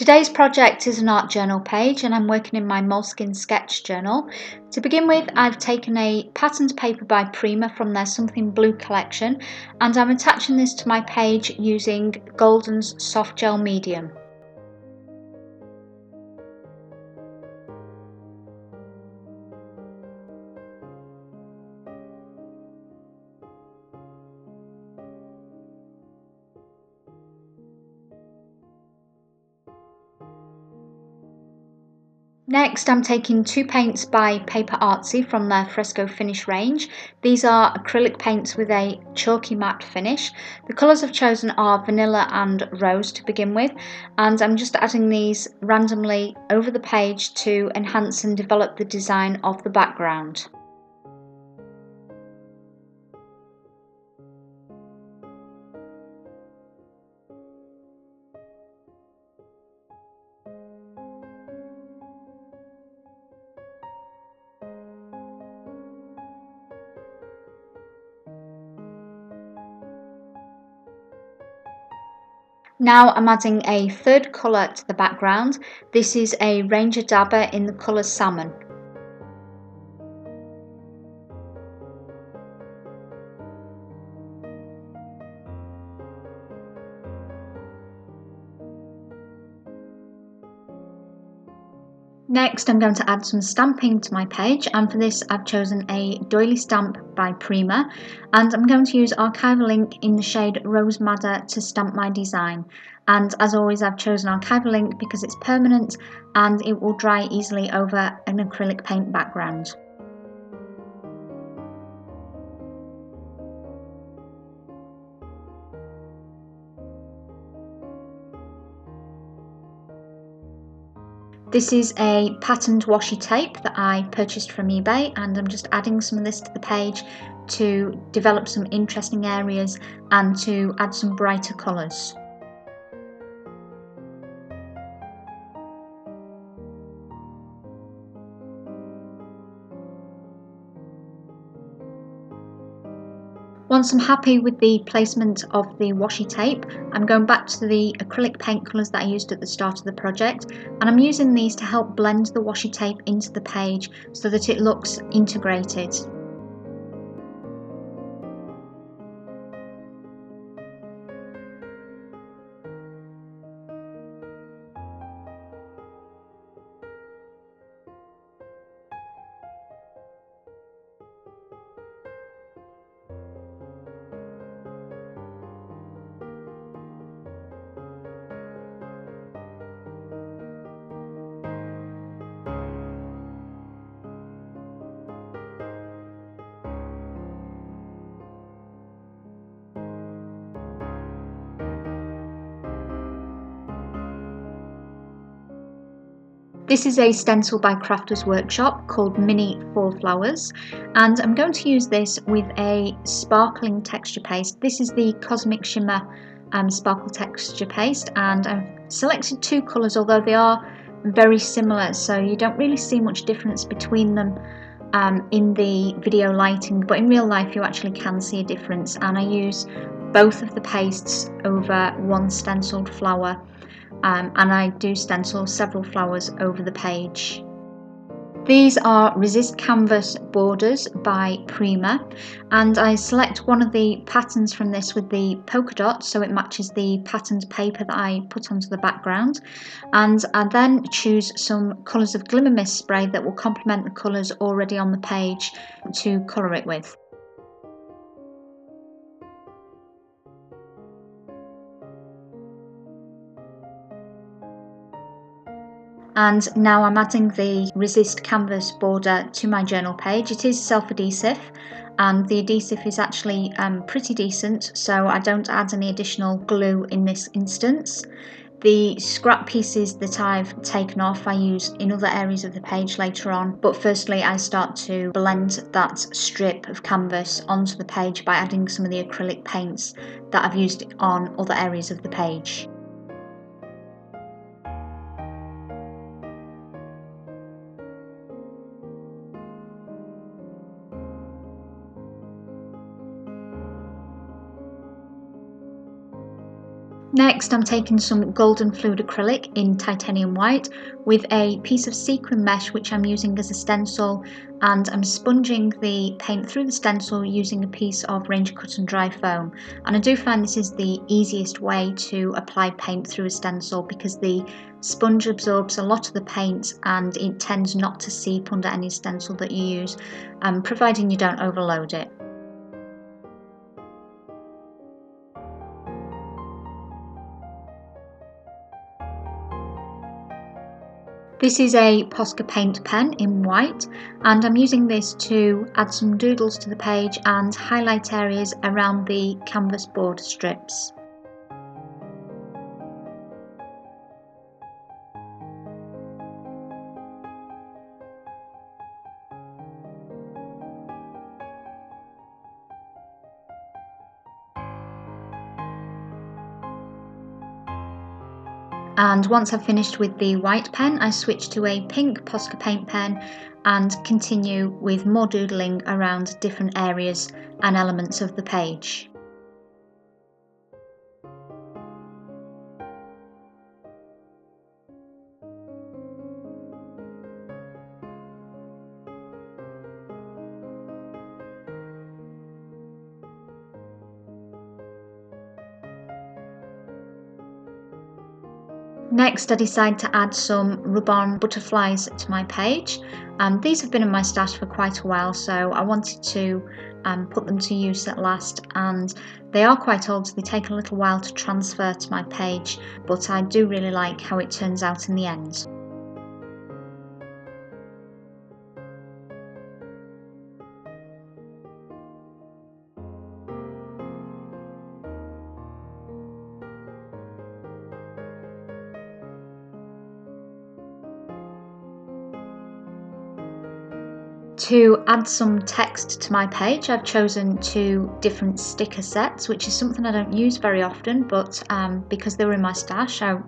Today's project is an art journal page and I'm working in my moleskin sketch journal. To begin with, I've taken a patterned paper by Prima from their Something Blue collection and I'm attaching this to my page using Golden's soft gel medium. Next, I'm taking two paints by PaperArtsy from their Fresco Finish range. These are acrylic paints with a chalky matte finish. The colours I've chosen are vanilla and rose to begin with, and I'm just adding these randomly over the page to enhance and develop the design of the background. Now I'm adding a third colour to the background. This is a Ranger Dabber in the colour Salmon. Next, I'm going to add some stamping to my page, and for this I've chosen a doily stamp by Prima, and I'm going to use archival ink in the shade Rose Madder to stamp my design. And as always, I've chosen archival ink because it's permanent and it will dry easily over an acrylic paint background. This is a patterned washi tape that I purchased from eBay, and I'm just adding some of this to the page to develop some interesting areas and to add some brighter colours. Once I'm happy with the placement of the washi tape, I'm going back to the acrylic paint colours that I used at the start of the project, and I'm using these to help blend the washi tape into the page so that it looks integrated. This is a stencil by Crafters Workshop called Mini Fall Flowers, and I'm going to use this with a sparkling texture paste. This is the Cosmic Shimmer Sparkle Texture Paste, and I've selected two colours, although they are very similar, so you don't really see much difference between them in the video lighting, but in real life you actually can see a difference, and I use both of the pastes over one stenciled flower. And I do stencil several flowers over the page. These are Resist Canvas borders by Prima, and I select one of the patterns from this with the polka dots so it matches the patterned paper that I put onto the background, and I then choose some colours of Glimmer Mist spray that will complement the colours already on the page to colour it with. And now I'm adding the Resist Canvas border to my journal page. It is self-adhesive and the adhesive is actually pretty decent, so I don't add any additional glue in this instance. The scrap pieces that I've taken off I use in other areas of the page later on, but firstly I start to blend that strip of canvas onto the page by adding some of the acrylic paints that I've used on other areas of the page. Next, I'm taking some golden fluid acrylic in titanium white with a piece of sequin mesh which I'm using as a stencil, and I'm sponging the paint through the stencil using a piece of Ranger Cut and Dry foam. And I do find this is the easiest way to apply paint through a stencil because the sponge absorbs a lot of the paint and it tends not to seep under any stencil that you use, providing you don't overload it. This is a Posca paint pen in white, and I'm using this to add some doodles to the page and highlight areas around the canvas border strips. And once I've finished with the white pen, I switch to a pink Posca paint pen and continue with more doodling around different areas and elements of the page. Next, I decide to add some rub-on butterflies to my page. These have been in my stash for quite a while, so I wanted to put them to use at last, and they are quite old, so they take a little while to transfer to my page, but I do really like how it turns out in the end. To add some text to my page, I've chosen 2 different sticker sets, which is something I don't use very often, but because they were in my stash, I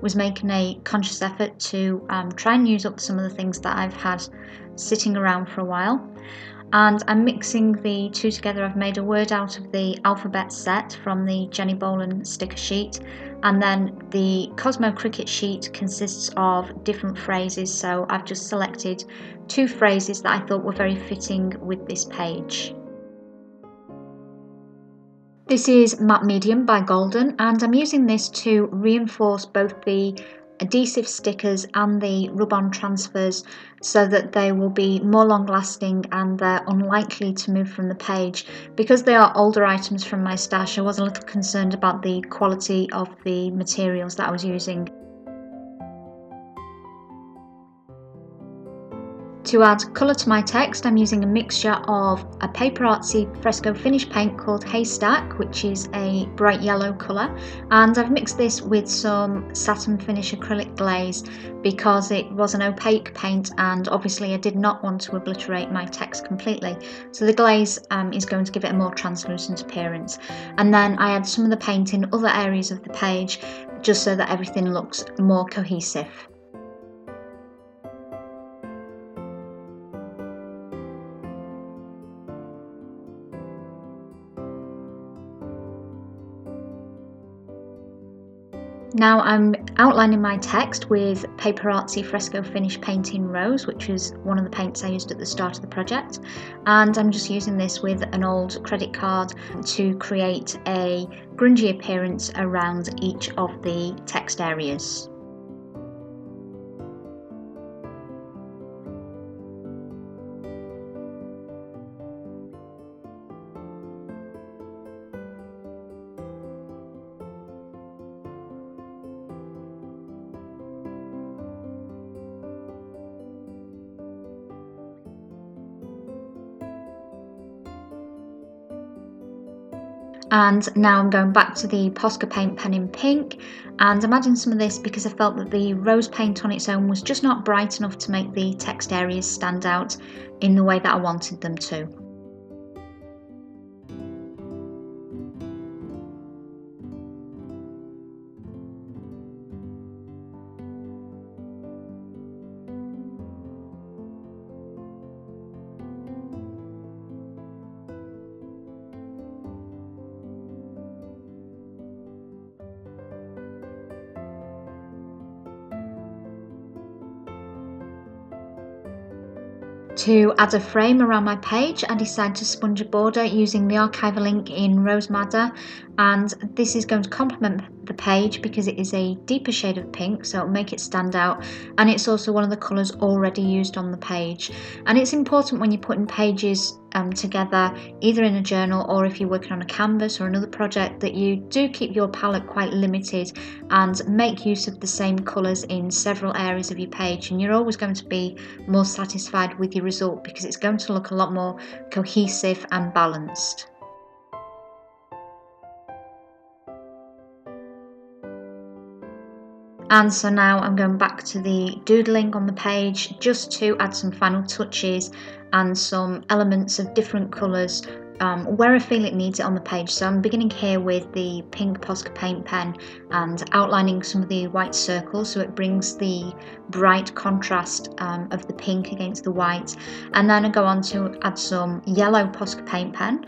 was making a conscious effort to try and use up some of the things that I've had sitting around for a while. And I'm mixing the 2 together. I've made a word out of the alphabet set from the Jenni Bowlin sticker sheet, and then the Cosmo Cricut sheet consists of different phrases, so I've just selected 2 phrases that I thought were very fitting with this page. This is Matte Medium by Golden, and I'm using this to reinforce both the adhesive stickers and the rub-on transfers so that they will be more long lasting and they're unlikely to move from the page. Because they are older items from my stash, I was a little concerned about the quality of the materials that I was using. To add colour to my text, I'm using a mixture of a PaperArtsy Fresco Finish Paint called Haystack, which is a bright yellow colour, and I've mixed this with some Satin Finish acrylic glaze because it was an opaque paint and obviously I did not want to obliterate my text completely, so the glaze is going to give it a more translucent appearance. And then I add some of the paint in other areas of the page just so that everything looks more cohesive. Now I'm outlining my text with PaperArtsy Fresco Finish Paint in Rose, which is one of the paints I used at the start of the project, and I'm just using this with an old credit card to create a grungy appearance around each of the text areas. And now I'm going back to the Posca paint pen in pink, and I'm adding some of this because I felt that the rose paint on its own was just not bright enough to make the text areas stand out in the way that I wanted them to. To add a frame around my page, I decided to sponge a border using the archival ink in Rose Madder, and this is going to complement the page because it is a deeper shade of pink, so it'll make it stand out, and it's also one of the colours already used on the page. And it's important when you're putting pages together, either in a journal or if you're working on a canvas or another project, that you do keep your palette quite limited and make use of the same colours in several areas of your page, and you're always going to be more satisfied with your result because it's going to look a lot more cohesive and balanced. And so now I'm going back to the doodling on the page just to add some final touches and some elements of different colours where I feel it needs it on the page. So I'm beginning here with the pink Posca paint pen and outlining some of the white circles so it brings the bright contrast of the pink against the white. And then I go on to add some yellow Posca paint pen.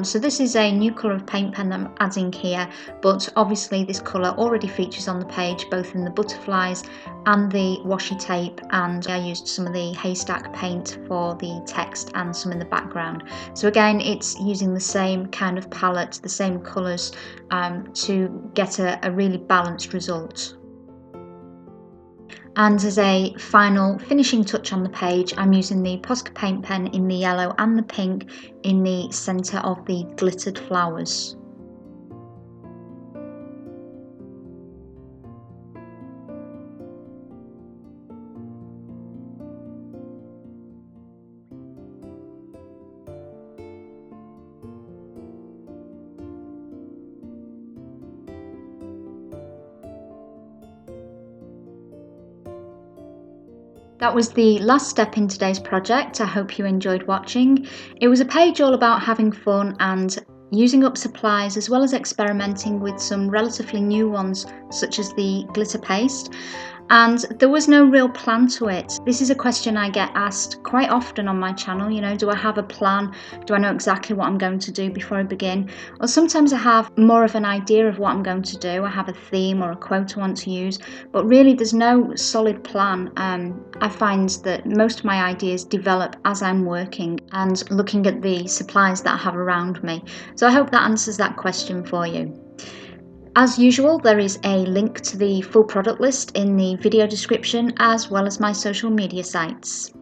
So this is a new colour of paint pen that I'm adding here, but obviously this colour already features on the page both in the butterflies and the washi tape, and I used some of the haystack paint for the text and some in the background. So again, it's using the same kind of palette, the same colours to get a really balanced result. And as a final finishing touch on the page, I'm using the Posca paint pen in the yellow and the pink in the centre of the glittered flowers. That was the last step in today's project. I hope you enjoyed watching. It was a page all about having fun and using up supplies, as well as experimenting with some relatively new ones such as the glitter paste. And there was no real plan to it. This is a question I get asked quite often on my channel, you know, do I have a plan? Do I know exactly what I'm going to do before I begin? Or sometimes I have more of an idea of what I'm going to do. I have a theme or a quote I want to use, but really there's no solid plan. I find that most of my ideas develop as I'm working and looking at the supplies that I have around me. So I hope that answers that question for you. As usual, there is a link to the full product list in the video description, as well as my social media sites.